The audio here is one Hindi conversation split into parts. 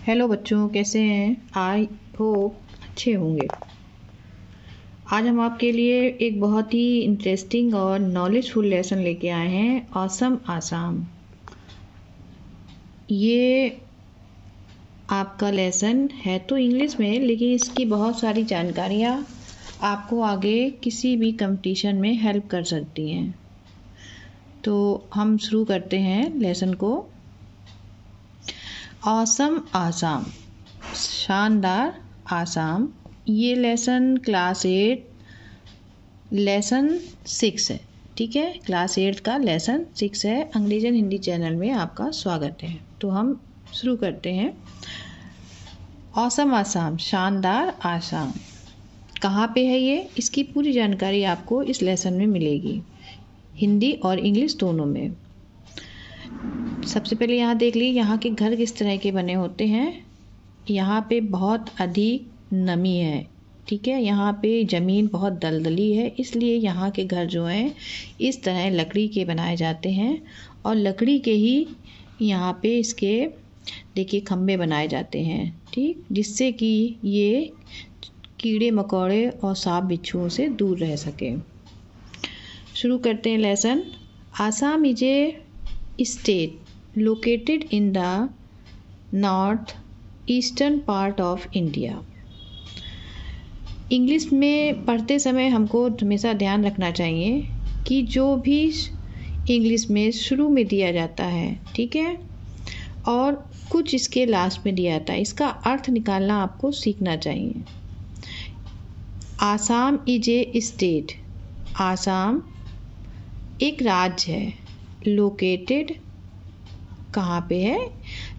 हेलो बच्चों, कैसे हैं? आई होप अच्छे होंगे। आज हम आपके लिए एक बहुत ही इंटरेस्टिंग और नॉलेजफुल लेसन लेके आए हैं, ऑसम आसाम। ये आपका लेसन है तो इंग्लिश में, लेकिन इसकी बहुत सारी जानकारियाँ आपको आगे किसी भी कंपटीशन में हेल्प कर सकती हैं। तो हम शुरू करते हैं लेसन को। ऑसम आसाम, शानदार आसाम। ये लेसन क्लास 8 लेसन 6 है। ठीक है, क्लास 8 का लेसन 6 है। अंग्रेजी एंड हिंदी चैनल में आपका स्वागत है। तो हम शुरू करते हैं। ऑसम आसाम, शानदार आसाम कहाँ पे है ये? इसकी पूरी जानकारी आपको इस लेसन में मिलेगी, हिंदी और इंग्लिश दोनों में। सबसे पहले यहाँ देख लीजिए, यहाँ के घर किस तरह के बने होते हैं। यहाँ पे बहुत अधिक नमी है। ठीक है, यहाँ पे ज़मीन बहुत दलदली है, इसलिए यहाँ के घर जो हैं इस तरह लकड़ी के बनाए जाते हैं। और लकड़ी के ही यहाँ पे इसके देखिए खम्भे बनाए जाते हैं, ठीक, जिससे कि ये कीड़े मकोड़े और सांप बिच्छुओं से दूर रह सके। शुरू करते हैं lesson. Assam is a state located in the north eastern part of India। English में पढ़ते समय हमको हमेशा ध्यान रखना चाहिए कि जो भी इंग्लिश में शुरू में दिया जाता है, ठीक है, और कुछ इसके लास्ट में दिया जाता है, इसका अर्थ निकालना आपको सीखना चाहिए। Assam is a state, Assam एक राज्य है। लोकेटेड कहाँ पे है?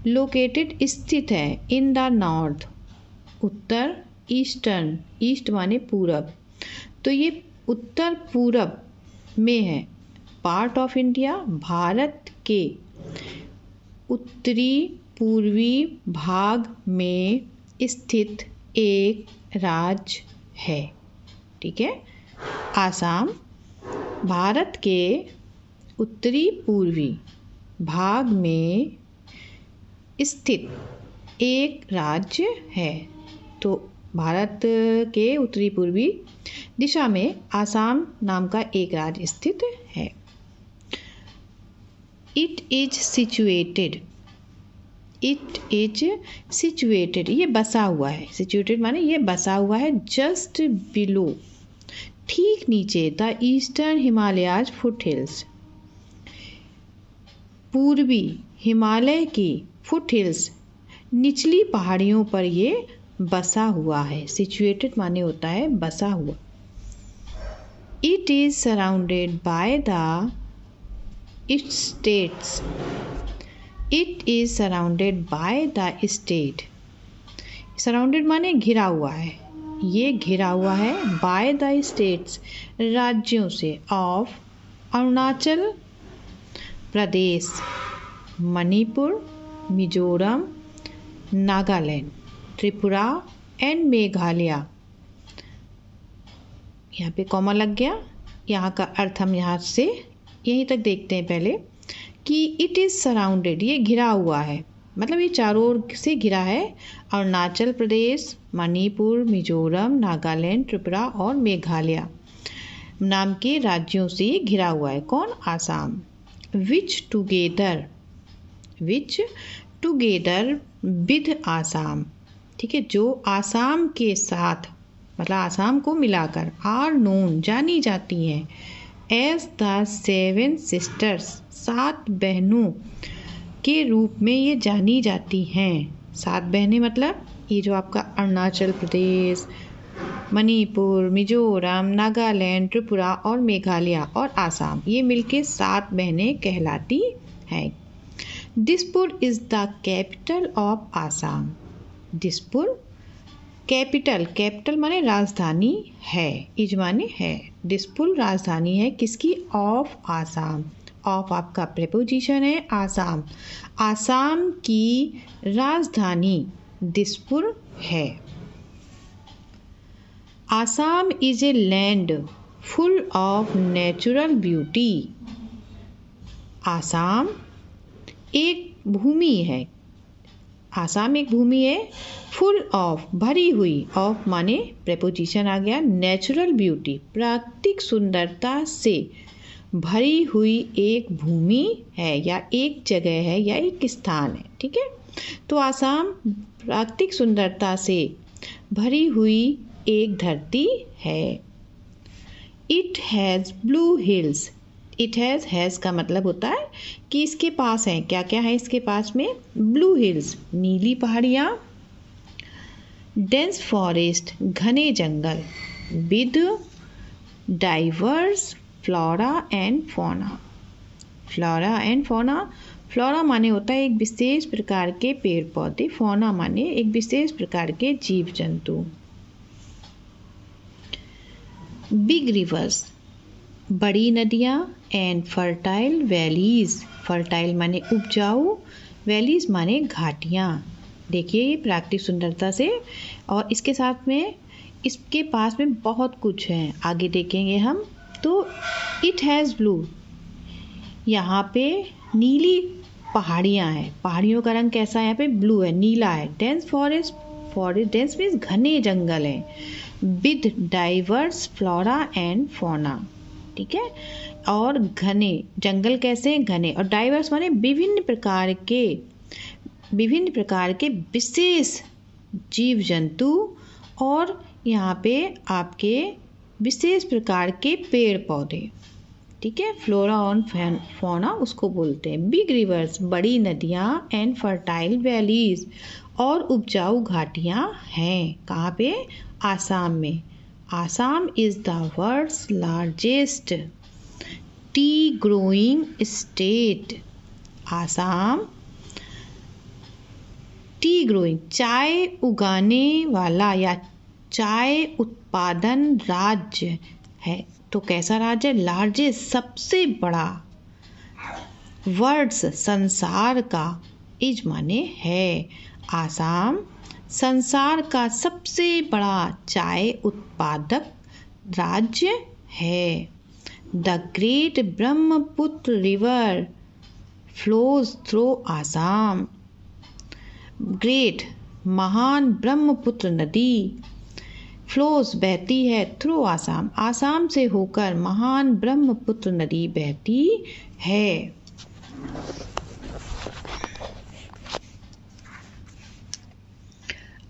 लोकेटेड स्थित है। In the north Uttar, eastern east माने पूरब, तो ये उत्तर पूरब में है। पार्ट ऑफ इंडिया भारत के उत्तरी पूर्वी भाग में स्थित एक राज्य है। ठीक है, आसाम भारत के उत्तरी पूर्वी भाग में स्थित एक राज्य है। तो भारत के उत्तरी पूर्वी दिशा में आसाम नाम का एक राज्य स्थित है। It is situated, it is situated ये बसा हुआ है। सिचुएटेड माने ये बसा हुआ है। जस्ट बिलो ठीक नीचे the eastern Himalayas foot hills, पूर्वी हिमालय की फुट हिल्स निचली पहाड़ियों पर ये बसा हुआ है। सिचुएटेड माने होता है बसा हुआ। It is surrounded by the states, it is surrounded by the state. Surrounded माने घिरा हुआ है, ये घिरा हुआ है। बाय द स्टेट्स राज्यों से। Of Arunachal Pradesh, Manipur, Mizoram, Nagaland, Tripura and Meghalaya. यहाँ पे कॉमा लग गया। यहाँ का अर्थ हम यहाँ से यहीं तक देखते हैं पहले कि इट इज़ सराउंडेड ये घिरा हुआ है, मतलब ये चारों ओर से घिरा है। अरुणाचल प्रदेश, मणिपुर, मिजोरम, नागालैंड, त्रिपुरा और मेघालय नाम के राज्यों से ये घिरा हुआ है। कौन? आसाम। विच टुगेदर विद आसाम, ठीक है, जो आसाम के साथ मतलब आसाम को मिलाकर आर नोन जानी जाती हैं एज द 7 सिस्टर्स, 7 बहनों के रूप में ये जानी जाती हैं। 7 बहनें मतलब ये जो आपका अरुणाचल प्रदेश, मणिपुर, मिजोरम, नागालैंड, त्रिपुरा और मेघालय और आसाम, ये मिलके 7 बहनें कहलाती हैं। Dispur is the capital of Assam. Dispur capital, capital माने राजधानी है, इज माने है। दिसपुर राजधानी है किसकी? ऑफ आसाम। ऑफ आपका प्रेपोजिशन है आसाम। आसाम की राजधानी दिसपुर है। Assam is a land full of natural beauty. Assam एक भूमि है, आसाम एक भूमि है फुल ऑफ, भरी हुई, ऑफ माने प्रेपोजिशन आ गया, नेचुरल ब्यूटी, प्राकृतिक सुंदरता से भरी हुई एक भूमि है या एक जगह है या एक स्थान है। ठीक है, तो आसाम प्राकृतिक सुंदरता से भरी हुई एक धरती है। It has blue hills, it has का मतलब होता है कि इसके पास है, क्या क्या है इसके पास में, ब्लू हिल्स नीली पहाड़ियाँ, डेंस फॉरेस्ट घने जंगल, with diverse flora and fauna, flora and fauna, flora माने होता है एक विशेष प्रकार के पेड़ पौधे, फौना माने एक विशेष प्रकार के जीव जंतु। बिग रिवर्स बड़ी नदियाँ, एंड फर्टाइल वैलीज, फर्टाइल माने उपजाऊ, वैलीज माने घाटियाँ। देखिए ये प्राकृतिक सुंदरता से, और इसके साथ में इसके पास में बहुत कुछ है, आगे देखेंगे हम। तो इट हैज़ ब्लू, यहाँ पे नीली पहाड़ियाँ हैं, पहाड़ियों का रंग कैसा है, यहाँ पे ब्लू है, नीला है। Dense forest, forest dense means घने जंगल हैं, with diverse flora and fauna. ठीक है, और घने जंगल कैसे हैं, घने, और डाइवर्स माने विभिन्न प्रकार के विशेष जीव जंतु, और यहाँ पे आपके विशेष प्रकार के पेड़ पौधे। ठीक है, फ्लोरा और फौना उसको बोलते हैं। बिग रिवर्स बड़ी नदियाँ, एंड फर्टाइल वैलीज और उपजाऊ घाटियाँ हैं। कहाँ पे, आसाम में। Assam is the world's largest tea growing state, Assam tea growing चाय उगाने वाला या चाय उत्पादन राज्य है। तो कैसा राज्य, लार्जेस्ट सबसे बड़ा, वर्ड्स संसार का, इज माने है, आसाम संसार का सबसे बड़ा चाय उत्पादक राज्य है। The great Brahmaputra river flows through Assam, great महान ब्रह्मपुत्र नदी, फ्लोज बहती है, थ्रू आसाम, आसाम से होकर महान ब्रह्मपुत्र नदी बहती है।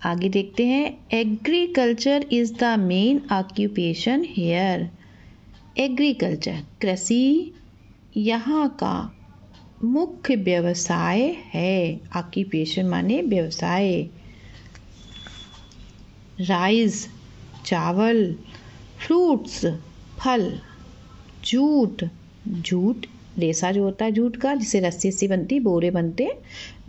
आगे देखते हैं, agriculture is the main occupation here, agriculture कृषि यहाँ का मुख्य व्यवसाय है, ऑक्यूपेशन माने व्यवसाय। राइस चावल, फ्रूट्स फल, जूट, जूट रेशा जो होता है जूट का, जिससे रस्सी सी बनती, बोरे बनते,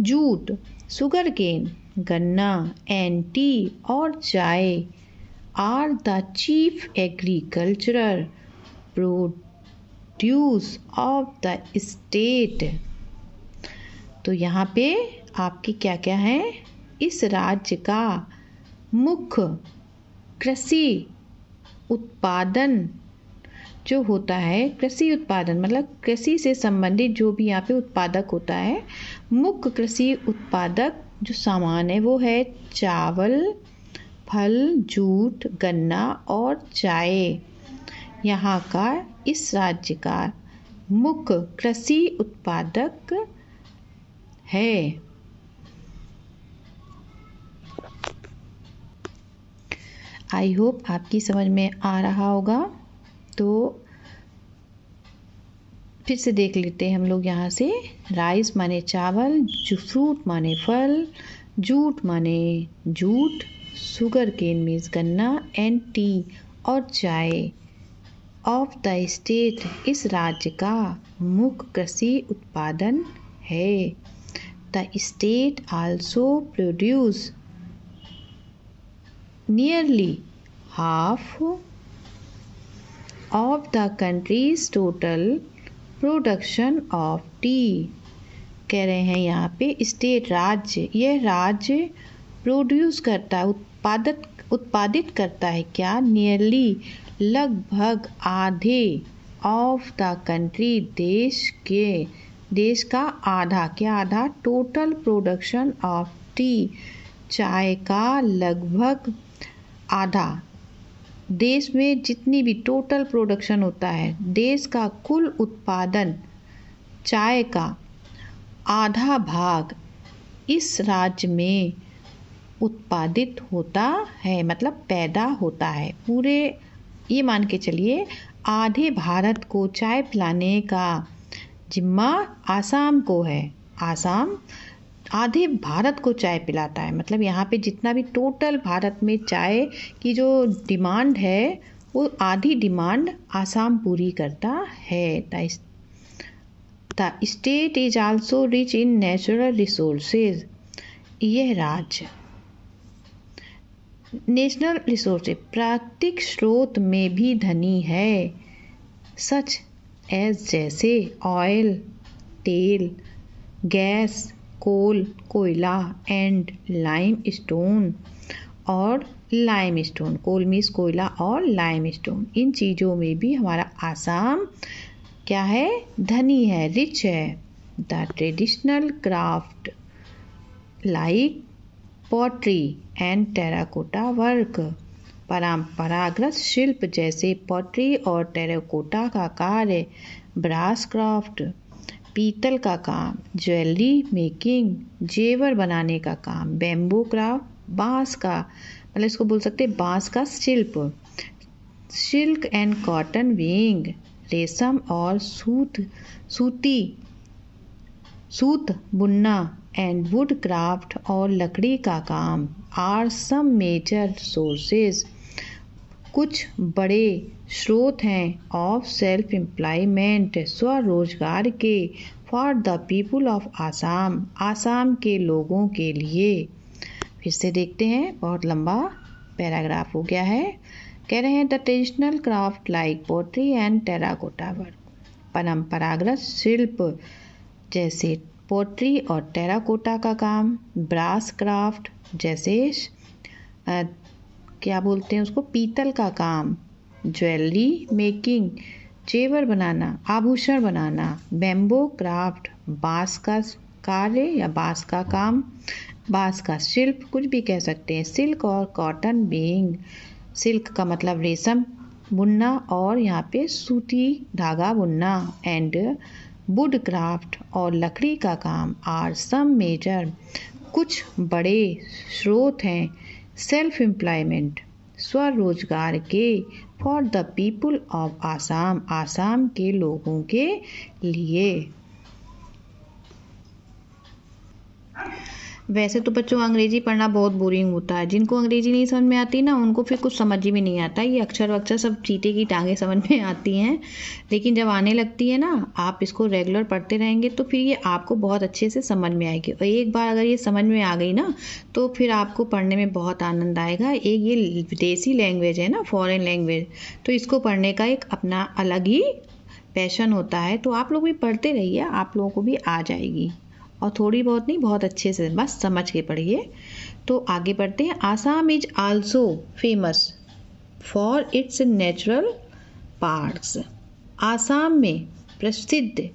जूट, शुगर केन गन्ना, एंड टी और चाय are the chief agricultural produce of the state. तो यहाँ पे आपके क्या क्या है, इस राज्य का मुख्य कृषि उत्पादन जो होता है, कृषि उत्पादन मतलब कृषि से संबंधित जो भी यहाँ पे उत्पादक होता है, मुख्य कृषि उत्पादक जो सामान है वो है चावल, फल, जूट, गन्ना और चाय। यहाँ का इस राज्य का मुख्य कृषि उत्पादक है। आई होप आपकी समझ में आ रहा होगा। तो फिर से देख लेते हैं हम लोग यहाँ से। राइस माने चावल, फ्रूट माने फल, जूट माने जूट, शुगर केन मीन्स गन्ना, एंड टी और चाय। ऑफ द स्टेट इस राज्य का मुख्य कृषि उत्पादन है। The state also produce nearly half of the country's total production of tea। कह रहे हैं यहाँ पे स्टेट राज्य, यह राज्य प्रोड्यूस करता है, उत्पादित करता है क्या, नियरली लगभग आधे, ऑफ द कंट्री देश का आधा, क्या आधा, टोटल प्रोडक्शन ऑफ टी, चाय का लगभग आधा। देश में जितनी भी टोटल प्रोडक्शन होता है, देश का कुल उत्पादन चाय का आधा भाग इस राज्य में उत्पादित होता है, मतलब पैदा होता है। पूरे ये मान के चलिए आधे भारत को चाय पिलाने का जिम्मा आसाम को है। आसाम आधे भारत को चाय पिलाता है, मतलब यहाँ पे जितना भी टोटल भारत में चाय की जो डिमांड है वो आधी डिमांड आसाम पूरी करता है। The state is also rich in natural resources. यह राज्य नेशनल रिसोर्सेज प्राकृतिक स्रोत में भी धनी है, सच एज जैसे ऑयल, तेल, गैस, कोल, कोयला एंड लाइम स्टोन और लाइम स्टोन। कोल मीन्स कोयला और लाइम स्टोन, इन चीज़ों में भी हमारा आसाम क्या है, धनी है, रिच है। The traditional craft like pottery and terracotta work. परंपरागत शिल्प जैसे पॉटरी और टेराकोटा का कार्य, ब्रास क्राफ्ट पीतल का काम, ज्वेलरी मेकिंग जेवर बनाने का काम, बैम्बू क्राफ्ट बांस का, मतलब इसको बोल सकते हैं बांस का शिल्प, सिल्क एंड कॉटन वीइंग रेशम और सूत बुनना एंड वुड क्राफ्ट और लकड़ी का काम आर सम मेजर सोर्सेज। कुछ बड़े स्रोत हैं ऑफ सेल्फ एम्प्लॉयमेंट, स्वरोजगार के, for the people of Assam, Assam के लोगों के लिए। फिर से देखते हैं, बहुत लंबा पैराग्राफ हो गया है। कह रहे हैं the traditional craft like pottery and terracotta work. परंपरागत शिल्प जैसे पोट्री और टेराकोटा का काम, ब्रास क्राफ्ट जैसे क्या बोलते हैं उसको, पीतल का काम, ज्वेलरी मेकिंग जेवर बनाना, आभूषण बनाना, बैम्बो क्राफ्ट बांस का कार्य या बांस का काम, बांस का शिल्प कुछ भी कह सकते हैं, सिल्क और कॉटन बीइंग, सिल्क का मतलब रेशम बुनना और यहाँ पे सूती धागा बुनना, एंड वुड क्राफ्ट और लकड़ी का काम आर सम मेजर कुछ बड़े स्रोत हैं सेल्फ एम्प्लॉयमेंट स्वरोजगार के, for the people of Assam, Assam के लोगों के लिए। वैसे तो बच्चों अंग्रेजी पढ़ना बहुत बोरिंग होता है, जिनको अंग्रेजी नहीं समझ में आती ना उनको फिर कुछ समझ ही में नहीं आता। ये अक्षर वक्षर सब चीटे की टांगे समझ में आती हैं, लेकिन जब आने लगती है ना, आप इसको रेगुलर पढ़ते रहेंगे तो फिर ये आपको बहुत अच्छे से समझ में आएगी। और एक बार अगर ये समझ में आ गई ना तो फिर आपको पढ़ने में बहुत आनंद आएगा। एक ये विदेशी लैंग्वेज है ना, फॉरेन लैंग्वेज, तो इसको पढ़ने का एक अपना अलग ही पैशन होता है। तो आप लोग भी पढ़ते रहिए, आप लोगों को भी आ जाएगी, और थोड़ी बहुत नहीं, बहुत अच्छे से बस समझ के पढ़िए। तो आगे बढ़ते हैं। Assam is also famous for its natural parks. Assam में प्रसिद्ध,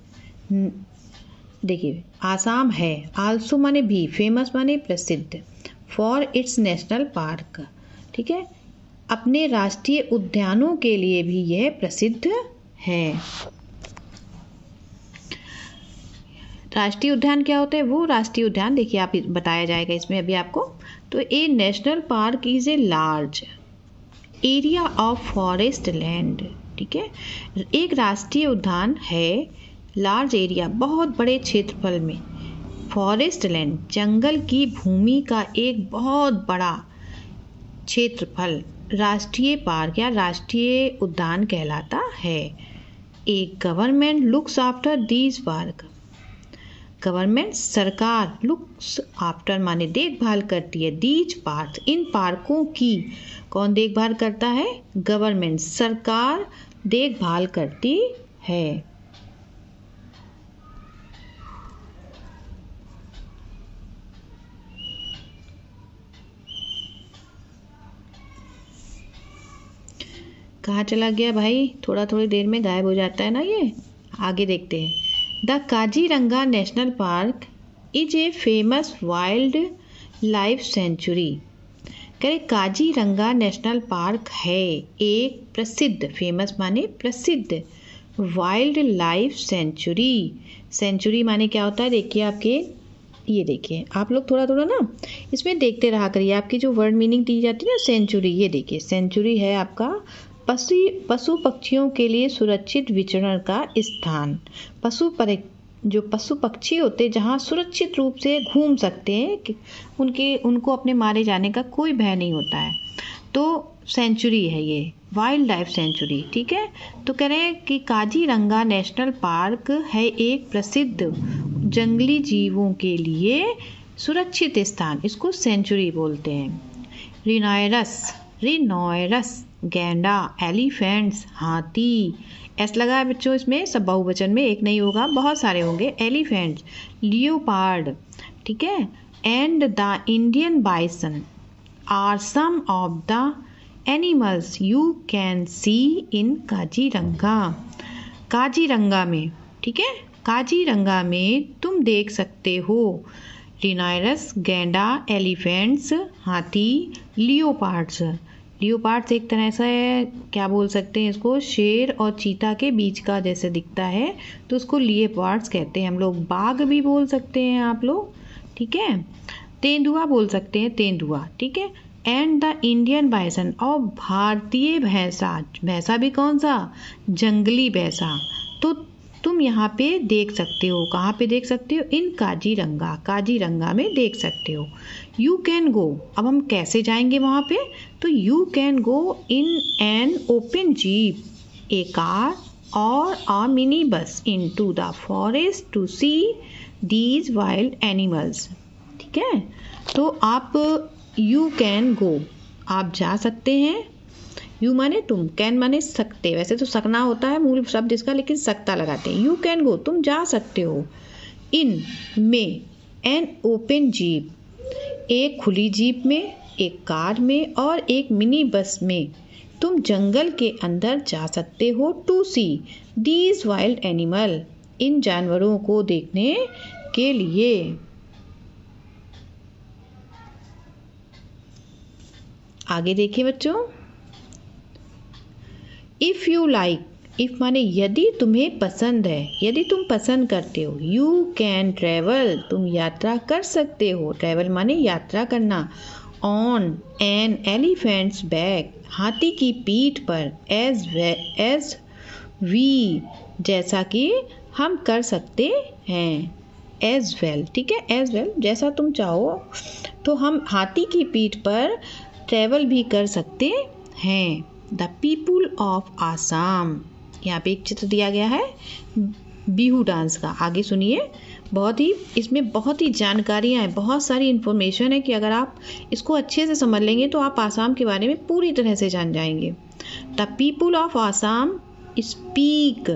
देखिए आसाम है, आल्सो माने भी, फेमस माने प्रसिद्ध, फॉर इट्स नेशनल पार्क, ठीक है, अपने राष्ट्रीय उद्यानों के लिए भी यह प्रसिद्ध है। राष्ट्रीय उद्यान क्या होता है, वो राष्ट्रीय उद्यान देखिए आप बताया जाएगा इसमें अभी आपको। तो a national park is a large area of forest land, ठीक है, एक राष्ट्रीय उद्यान है लार्ज एरिया, बहुत बड़े क्षेत्रफल में, फॉरेस्ट लैंड जंगल की भूमि का एक बहुत बड़ा क्षेत्रफल राष्ट्रीय पार्क या राष्ट्रीय उद्यान कहलाता है। एक government looks after these park, government सरकार, लुक्स आफ्टर माने देखभाल करती है, दीज पार्क इन पार्कों की, कौन देखभाल करता है, गवर्नमेंट सरकार देखभाल करती है। कहाँ चला गया भाई, थोड़ा थोड़ी देर में गायब हो जाता है ना ये। आगे देखते हैं। The Kaziranga national park is a famous wild life sanctuary. कह काजीरंगा नेशनल पार्क है एक प्रसिद्ध, फेमस माने प्रसिद्ध, वाइल्ड लाइफ सेंचुरी। सेंचुरी माने क्या होता है, देखिए आपके ये देखिए आप लोग थोड़ा थोड़ा ना इसमें देखते रहा करिए, आपकी जो वर्ड मीनिंग दी जाती है ना सेंचुरी, ये देखिए सेंचुरी है आपका पशु पक्षियों के लिए सुरक्षित विचरण का स्थान। जो पशु पक्षी होते हैं जहाँ सुरक्षित रूप से घूम सकते हैं, कि उनको अपने मारे जाने का कोई भय नहीं होता है, तो सेंचुरी है ये, वाइल्ड लाइफ सेंचुरी। ठीक है, तो कह रहे हैं कि काजीरंगा नेशनल पार्क है एक प्रसिद्ध जंगली जीवों के लिए सुरक्षित स्थान, इसको सेंचुरी बोलते हैं। रिनोयरस गैंडा, एलिफेंट्स हाथी, एस लगा है बच्चों इसमें, सब बहुवचन में, एक नहीं होगा, बहुत सारे होंगे। एलिफेंट्स, लियोपार्ड, ठीक है, and the Indian bison are some of the animals you can see in Kaziranga. Kaziranga में, ठीक है, काजीरंगा में तुम देख सकते हो रिनायरस गैंडा, एलिफेंट्स हाथी, लियोपार्ड्स। लियोपार्ड्स एक तरह से क्या बोल सकते हैं इसको, शेर और चीता के बीच का जैसे दिखता है, तो उसको लियोपार्ड्स कहते हैं हम लोग। बाघ भी बोल सकते हैं आप लोग, ठीक है, तेंदुआ बोल सकते हैं, तेंदुआ, ठीक है। एंड द इंडियन बाइसन, और भारतीय भैंसा, भैंसा भी कौन सा, जंगली भैंसा, तो तुम यहाँ पे देख सकते हो। कहाँ पे देख सकते हो, इन काजीरंगा, काजीरंगा में देख सकते हो। यू कैन गो, अब हम कैसे जाएंगे वहाँ पे, तो you can go in an open jeep, a car और a mini bus into the forest to see these wild animals. ठीक है, तो आप यू कैन गो, आप जा सकते हैं। यू माने तुम, कैन माने सकते, वैसे तो सकना होता है मूल शब्द इसका, लेकिन सकता लगाते हैं। यू कैन गो, तुम जा सकते हो। इन में, एन ओपन जीप, एक खुली जीप में, एक कार में और एक मिनी बस में तुम जंगल के अंदर जा सकते हो। To see these wild animal, इन जानवरों को देखने के लिए। आगे देखिए बच्चों, इफ़ यू लाइक, इफ़ माने यदि तुम्हें पसंद है, यदि तुम पसंद करते हो। यू कैन ट्रैवल, तुम यात्रा कर सकते हो, ट्रैवल माने यात्रा करना। ऑन एन एलिफेंट्स बैक, हाथी की पीठ पर। एज वी, जैसा कि हम कर सकते हैं। एज वेल, ठीक है, एज वेल, जैसा तुम चाहो, तो हम हाथी की पीठ पर ट्रैवल भी कर सकते हैं। द पीपुल ऑफ आसाम, यहाँ पे एक चित्र दिया गया है बिहू डांस का, आगे सुनिए, बहुत ही इसमें बहुत ही जानकारियाँ हैं, बहुत सारी इन्फॉर्मेशन है कि अगर आप इसको अच्छे से समझ लेंगे तो आप आसाम के बारे में पूरी तरह से जान जाएंगे। The people of Assam speak,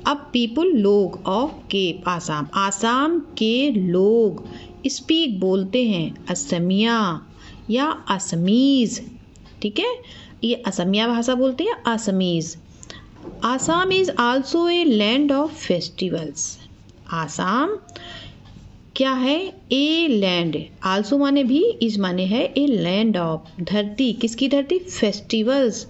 अब पीपुल लोग ऑफ के आसाम, आसाम के लोग स्पीक बोलते हैं असमिया या असमीज, ठीक है, ये असमिया भाषा बोलते हैं, Assamese. Assam is also a land of festivals, Assam क्या है, ए लैंड, आल्सो माने भी, इज माने है, ए लैंड ऑफ, धरती, किसकी धरती, फेस्टिवल्स,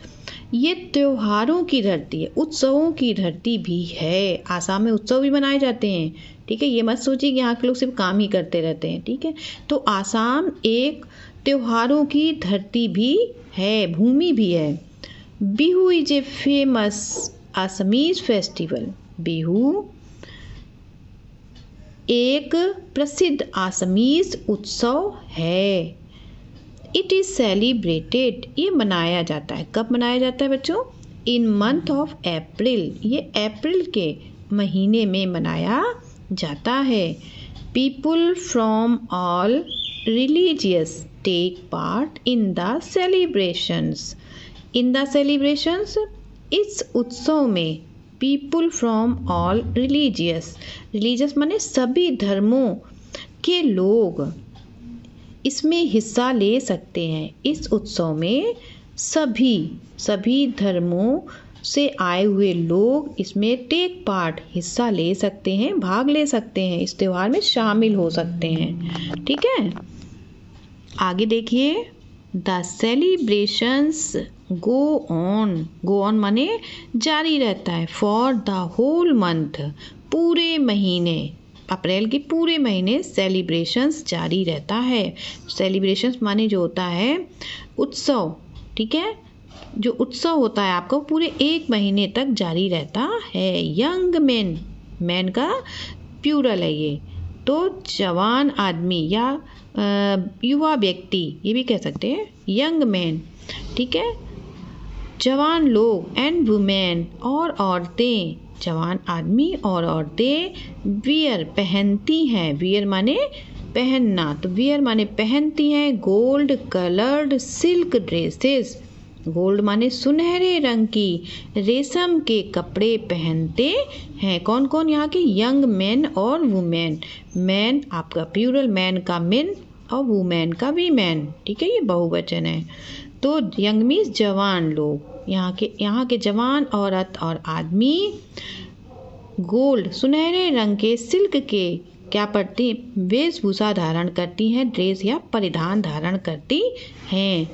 ये त्योहारों की धरती है, उत्सवों की धरती भी है। आसाम में उत्सव भी मनाए जाते हैं, ठीक है, ये मत सोचिए कि यहाँ के लोग सिर्फ काम ही करते रहते हैं, ठीक है, तो आसाम एक त्योहारों की धरती भी है, भूमि भी है। Bihu is a famous Assamese festival, Bihu एक प्रसिद्ध असमीज उत्सव है। इट इज सेलिब्रेटेड, ये मनाया जाता है, कब मनाया जाता है बच्चों, इन मंथ ऑफ अप्रैल, ये अप्रैल के महीने में मनाया जाता है। People from all religious take part in the celebrations, in the celebrations, इस उत्सव में people from all religious, religious माने सभी धर्मों के लोग इसमें हिस्सा ले सकते हैं। इस उत्सव में सभी धर्मों से आए हुए लोग इसमें टेक पार्ट, हिस्सा ले सकते हैं, भाग ले सकते हैं, इस त्यौहार में शामिल हो सकते हैं, ठीक है। आगे देखिए, द सेलिब्रेशंस गो ऑन माने जारी रहता है, फॉर द होल मंथ, पूरे महीने, अप्रैल के पूरे महीने सेलिब्रेशंस जारी रहता है। सेलिब्रेशंस माने जो होता है उत्सव, ठीक है, जो उत्सव होता है आपका पूरे एक महीने तक जारी रहता है। यंग मैन, मैन का प्लूरल है ये, तो जवान आदमी या युवा व्यक्ति ये भी कह सकते हैं, यंग मैन, ठीक है, जवान लोग, एंड वुमेन और औरतें, जवान आदमी और औरतें, वियर पहनती हैं, वियर माने पहनना, तो वियर माने पहनती हैं, gold coloured silk dresses, gold माने सुनहरे रंग की रेशम के कपड़े पहनते हैं। कौन कौन यहाँ के? यंग मैन और वुमेन। मैन आपका प्लूरल, मैन का मेन और वुमेन का वीमेन, ठीक है, ये बहुवचन है। तो यंग मीन्स जवान लोग, यहाँ के जवान औरत और आदमी गोल्ड सुनहरे रंग के सिल्क के क्या पड़ती वेशभूषा धारण करती हैं, ड्रेस या परिधान धारण करती हैं।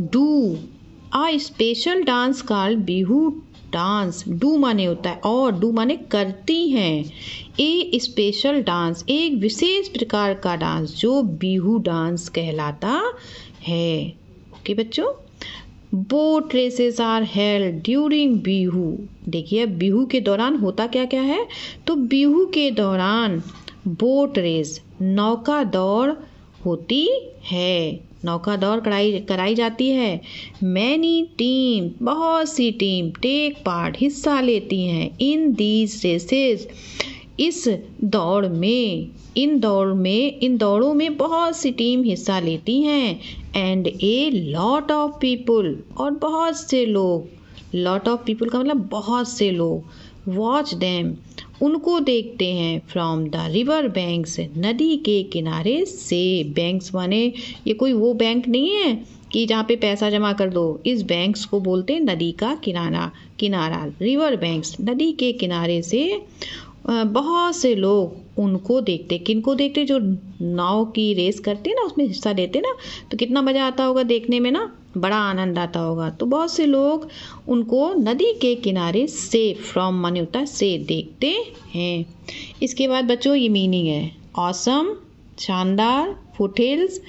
Do a special dance called Bihu dance, do माने होता है और, डू माने करती हैं, ए स्पेशल डांस एक विशेष प्रकार का डांस जो बिहू डांस कहलाता है। ओके बच्चों, boat races are held during Bihu. देखिए बिहू के दौरान होता क्या क्या है, तो बिहू के दौरान बोट रेस नौका दौड़ होती है, नौका दौड़ कराई जाती है। मैनी टीम बहुत सी टीम टेक पार्ट हिस्सा लेती हैं इन दीज रेसेस इस दौड़ में, इन दौड़ों में बहुत सी टीम हिस्सा लेती हैं। And a lot of people और बहुत से लोग, लॉट ऑफ पीपुल का मतलब बहुत से लोग, वॉच देम उनको देखते हैं, फ्रॉम द रिवर बैंक्स नदी के किनारे से। बैंक्स माने ये कोई वो बैंक नहीं है कि जहाँ पे पैसा जमा कर दो, इस बैंक्स को बोलते हैं नदी का किनारा, रिवर बैंक्स, नदी के किनारे से बहुत से लोग उनको देखते। किनको देखते? जो नाव की रेस करते ना, उसमें हिस्सा लेते ना, तो कितना मज़ा आता होगा देखने में ना, बड़ा आनंद आता होगा। तो बहुत से लोग उनको नदी के किनारे से, फ्रॉम माने होता है से, देखते हैं। इसके बाद बच्चों ये मीनिंग है, ऑसम शानदार, फुटहिल्स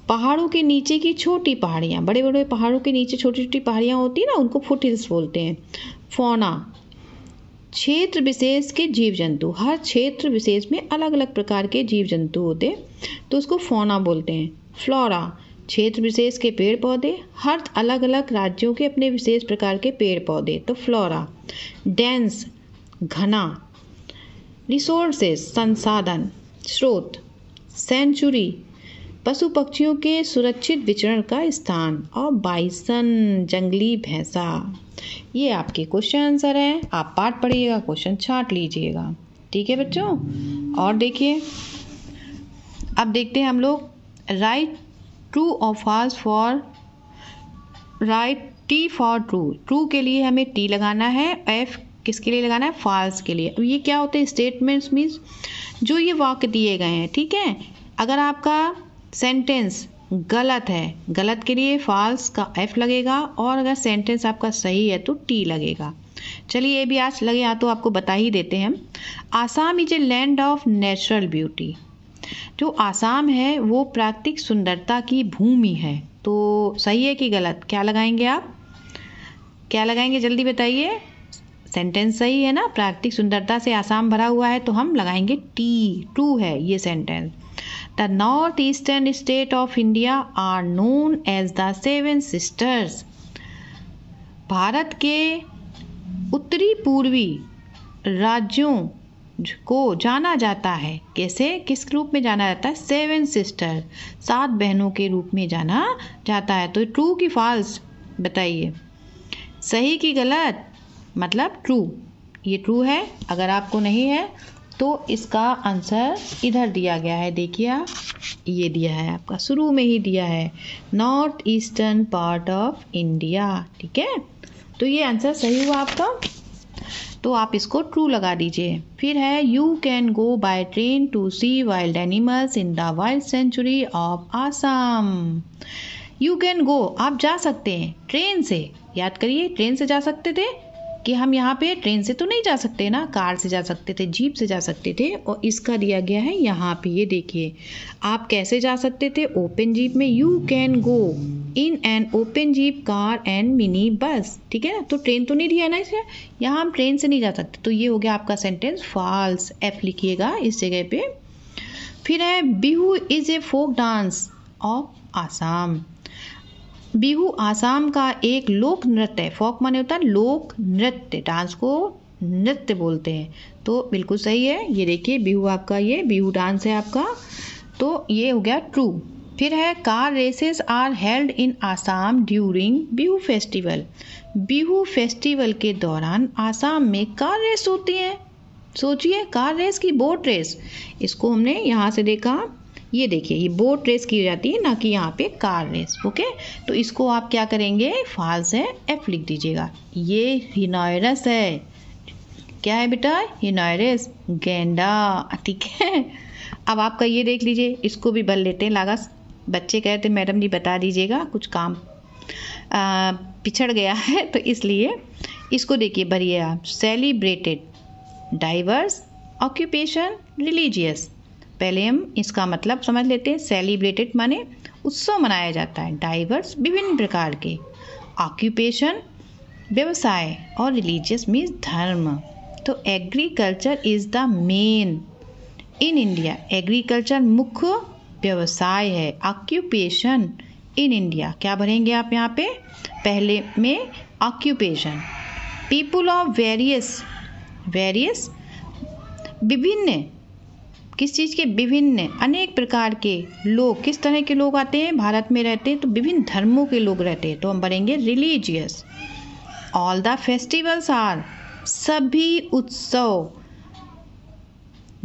पहाड़ों के नीचे की छोटी पहाड़ियाँ, बड़े बड़े पहाड़ों के नीचे छोटी छोटी पहाड़ियाँ होती है ना, उनको फुटहिल्स बोलते हैं। फौना क्षेत्र विशेष के जीव जंतु, हर क्षेत्र विशेष में अलग अलग प्रकार के जीव जंतु होते तो उसको फौना बोलते हैं। फ्लोरा क्षेत्र विशेष के पेड़ पौधे, हर अलग अलग राज्यों के अपने विशेष प्रकार के पेड़ पौधे, तो फ्लोरा। डेंस घना, रिसोर्सेस संसाधन, स्रोत। सेंचुरी पशु पक्षियों के सुरक्षित विचरण का स्थान, और बाइसन जंगली भैंसा। ये आपके क्वेश्चन आंसर हैं, आप पाठ पढ़िएगा, क्वेश्चन छांट लीजिएगा, ठीक है बच्चों। और देखिए अब देखते हैं हम लोग, राइट ट्रू और false for, write T for true, true के लिए हमें टी लगाना है, एफ किसके लिए लगाना है? फॉल्स के लिए। ये क्या होते हैं? स्टेटमेंट्स मीन्स जो ये वाक्य दिए गए हैं, ठीक है, अगर आपका सेंटेंस गलत है, गलत के लिए फॉल्स का एफ लगेगा, और अगर सेंटेंस आपका सही है तो टी लगेगा। चलिए ये भी आज लगे या तो आपको बता ही देते हैं हम। Assam is a land of natural beauty, जो आसाम है वो प्राकृतिक सुंदरता की भूमि है, तो सही है कि गलत? क्या लगाएंगे आप, क्या लगाएंगे जल्दी बताइए। सेंटेंस सही है ना, प्राकृतिक सुंदरता से आसाम भरा हुआ है, तो हम लगाएंगे टी, ट्रू है ये sentence. The north eastern state of India are known as the seven sisters, Bharat के उत्तरी पूर्वी राज्यों को जाना जाता है, कैसे, किस रूप में जाना जाता है? सेवन सिस्टर, 7 बहनों के रूप में जाना जाता है। तो ट्रू की फॉल्स बताइए, सही की गलत? मतलब ट्रू, ये ट्रू है। अगर आपको नहीं है तो इसका आंसर इधर दिया गया है, देखिए आप, ये दिया है आपका, शुरू में ही दिया है, north eastern part of India, ठीक है, तो ये आंसर सही हुआ आपका। तो आप इसको ट्रू लगा दीजिए। फिर है you can go by train to see wild animals in the wild sanctuary of Assam. You can go, आप जा सकते हैं ट्रेन से। याद करिए, ट्रेन से जा सकते थे कि हम यहाँ पे ट्रेन से तो नहीं जा सकते ना, कार से जा सकते थे, जीप से जा सकते थे। और इसका दिया गया है यहाँ पे, ये देखिए आप कैसे जा सकते थे, ओपन जीप में। You can go in an open jeep car and mini bus, ठीक है ना। तो ट्रेन तो नहीं दिया ना इसे, यहाँ हम ट्रेन से नहीं जा सकते। तो ये हो गया आपका सेंटेंस फॉल्स, एफ लिखिएगा इस जगह पे। फिर है Bihu is a folk dance of Assam. Bihu Assam का एक लोक नृत्य है। फोक माने होता है लोक नृत्य, डांस को नृत्य बोलते हैं। तो बिल्कुल सही है, ये देखिए बिहू आपका, ये बिहू डांस है आपका। तो ये हो गया ट्रू। फिर है car races are held in Assam during Bihu festival. Bihu festival के दौरान आसाम में कार रेस होती है। सोचिए, कार रेस की बोट रेस, इसको हमने यहाँ से देखा, ये देखिए ये बोट रेस की जाती है, ना कि यहाँ पे कार रेस। ओके, तो इसको आप क्या करेंगे, फॉल्स है, एफ लिख दीजिएगा। ये हिनोयरस है, क्या है बेटा, हिनोयरस, गेंडा, ठीक है। अब आपका ये देख लीजिए, इसको भी बल लेते हैं लागस। बच्चे कहते मैडम जी बता दीजिएगा, कुछ काम पिछड़ गया है तो इसलिए इसको देखिए, भरिए आप। Celebrated, diverse, occupation, religious. पहले हम इसका मतलब समझ लेते हैं। सेलिब्रेटेड माने उत्सव मनाया जाता है, डाइवर्स विभिन्न प्रकार के, ऑक्यूपेशन व्यवसाय, और रिलीजियस मीन्स धर्म। तो agriculture is the main in India, agriculture मुख्य व्यवसाय है। ऑक्यूपेशन इन इंडिया, क्या भरेंगे आप यहाँ पे, पहले में occupation. People of various, various विभिन्न, किस चीज़ के, विभिन्न, अनेक प्रकार के लोग। किस तरह के लोग आते हैं, भारत में रहते हैं तो विभिन्न धर्मों के लोग रहते हैं, तो हम भरेंगे religious. All the festivals are, सभी उत्सव,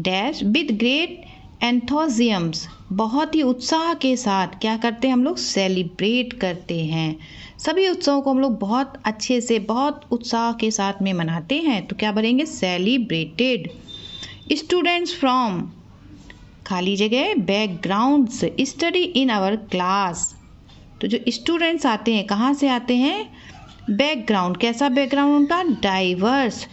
डैश विद ग्रेट एंथोजियम्स, बहुत ही उत्साह के साथ क्या करते हैं हम लोग, सेलिब्रेट करते हैं। सभी उत्सवों को हम लोग बहुत अच्छे से, बहुत उत्साह के साथ में मनाते हैं, तो क्या भरेंगे, सेलिब्रेटेड। स्टूडेंट्स फ्रॉम, खाली जगह, backgrounds, study in our class. तो जो स्टूडेंट्स आते हैं, कहाँ से आते हैं, बैकग्राउंड, कैसा बैकग्राउंड उनका, डाइवर्स,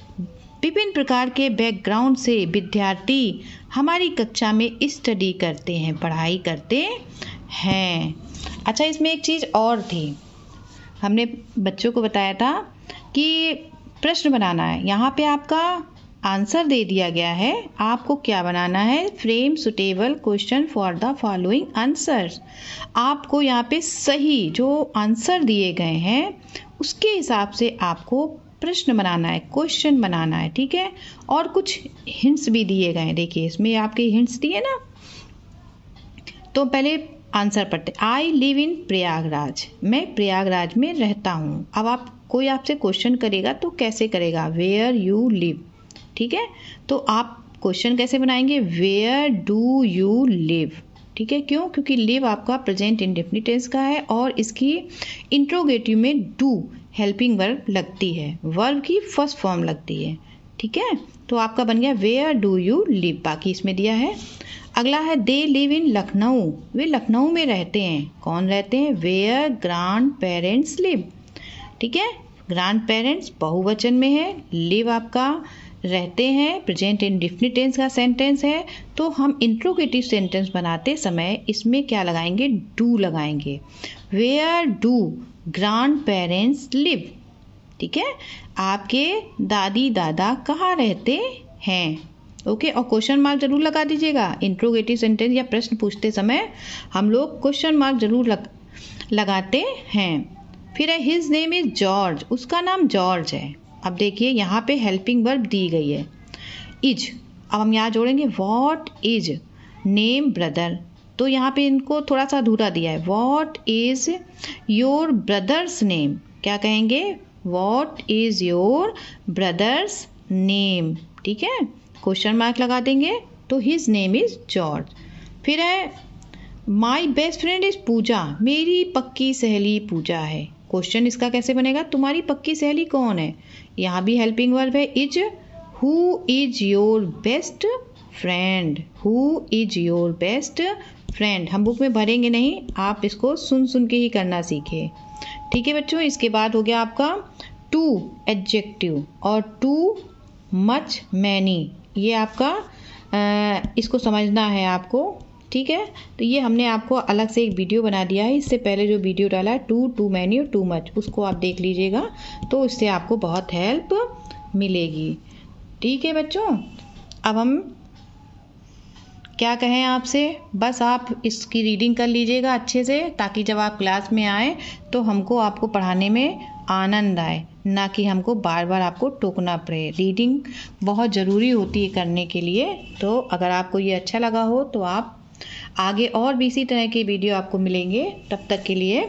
विभिन्न प्रकार के बैकग्राउंड से विद्यार्थी हमारी कक्षा में स्टडी करते हैं, पढ़ाई करते हैं। अच्छा, इसमें एक चीज़ और थी, हमने बच्चों को बताया था कि प्रश्न बनाना है। यहाँ पे आपका आंसर दे दिया गया है, आपको क्या बनाना है, frame suitable question for the following answers. आपको यहाँ पे सही जो आंसर दिए गए हैं उसके हिसाब से आपको प्रश्न बनाना है, क्वेश्चन बनाना है, ठीक है। और कुछ हिंट्स भी दिए गए हैं, देखिए इसमें आपके हिंट्स दिए ना। तो पहले आंसर पढ़ते। आई लिव इन प्रयागराज, मैं प्रयागराज में रहता हूँ। अब आप, कोई आपसे क्वेश्चन करेगा तो कैसे करेगा, वेयर यू लिव, ठीक है। तो आप क्वेश्चन कैसे बनाएंगे, वेयर डू यू लिव, ठीक है। क्यों, क्योंकि लिव आपका प्रेजेंट इंडेफिनिट टेंस का है और इसकी इंट्रोगेटिव में डू हेल्पिंग वर्ब लगती है, वर्ब की फर्स्ट फॉर्म लगती है, ठीक है। तो आपका बन गया वेयर डू यू लिव, बाकी इसमें दिया है। अगला है दे लिव इन लखनऊ, वे लखनऊ में रहते हैं। कौन रहते हैं, वेयर ग्रैंड पेरेंट्स लिव, ठीक है। ग्रैंड पेरेंट्स बहुवचन में है, लिव आपका रहते हैं, प्रेजेंट इंडेफिनिट टेंस का सेंटेंस है। तो हम इंट्रोगेटिव सेंटेंस बनाते समय इसमें क्या लगाएंगे, डू लगाएंगे। Where do grandparents live, ठीक है। आपके दादी दादा कहाँ रहते हैं, ओके। और क्वेश्चन मार्क जरूर लगा दीजिएगा। इंट्रोगेटिव सेंटेंस या प्रश्न पूछते समय हम लोग क्वेश्चन मार्क जरूर लगाते हैं। फिर है हिज नेम इज जॉर्ज, उसका नाम जॉर्ज है। अब देखिए यहाँ पे हेल्पिंग वर्ब दी गई है, इज। अब हम यहाँ जोड़ेंगे व्हाट इज नेम ब्रदर, तो यहाँ पे इनको थोड़ा सा अधूरा दिया है। What is your brother's name, क्या कहेंगे, what is your brother's name, ठीक है। क्वेश्चन मार्क लगा देंगे, तो हिज नेम इज जॉर्ज। फिर है माई बेस्ट फ्रेंड इज पूजा, मेरी पक्की सहेली पूजा है। क्वेश्चन इसका कैसे बनेगा, तुम्हारी पक्की सहेली कौन है, यहाँ भी हेल्पिंग वर्ब है is. Who is your best friend, who is your best friend. हम बुक में भरेंगे नहीं, आप इसको सुन सुन के ही करना सीखे। ठीक है बच्चों, इसके बाद हो गया आपका टू एडजेक्टिव और टू मच मैनी, ये आपका इसको समझना है आपको। ठीक है, तो ये हमने आपको अलग से एक वीडियो बना दिया है, इससे पहले जो वीडियो डाला है टू मैनी और टू मच, उसको आप देख लीजिएगा, तो इससे आपको बहुत हेल्प मिलेगी। ठीक है बच्चों, अब हम क्या कहें आपसे, बस आप इसकी रीडिंग कर लीजिएगा अच्छे से, ताकि जब आप क्लास में आए तो हमको आपको पढ़ाने में आनंद आए, ना कि हमको बार बार आपको टोकना पड़े। रीडिंग बहुत ज़रूरी होती है करने के लिए। तो अगर आपको ये अच्छा लगा हो तो आप आगे और भी इसी तरह के वीडियो आपको मिलेंगे। तब तक के लिए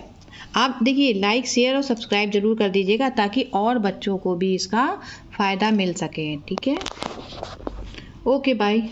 आप देखिए लाइक शेयर और सब्सक्राइब ज़रूर कर दीजिएगा, ताकि और बच्चों को भी इसका फ़ायदा मिल सके। ठीक है, ओके बाय।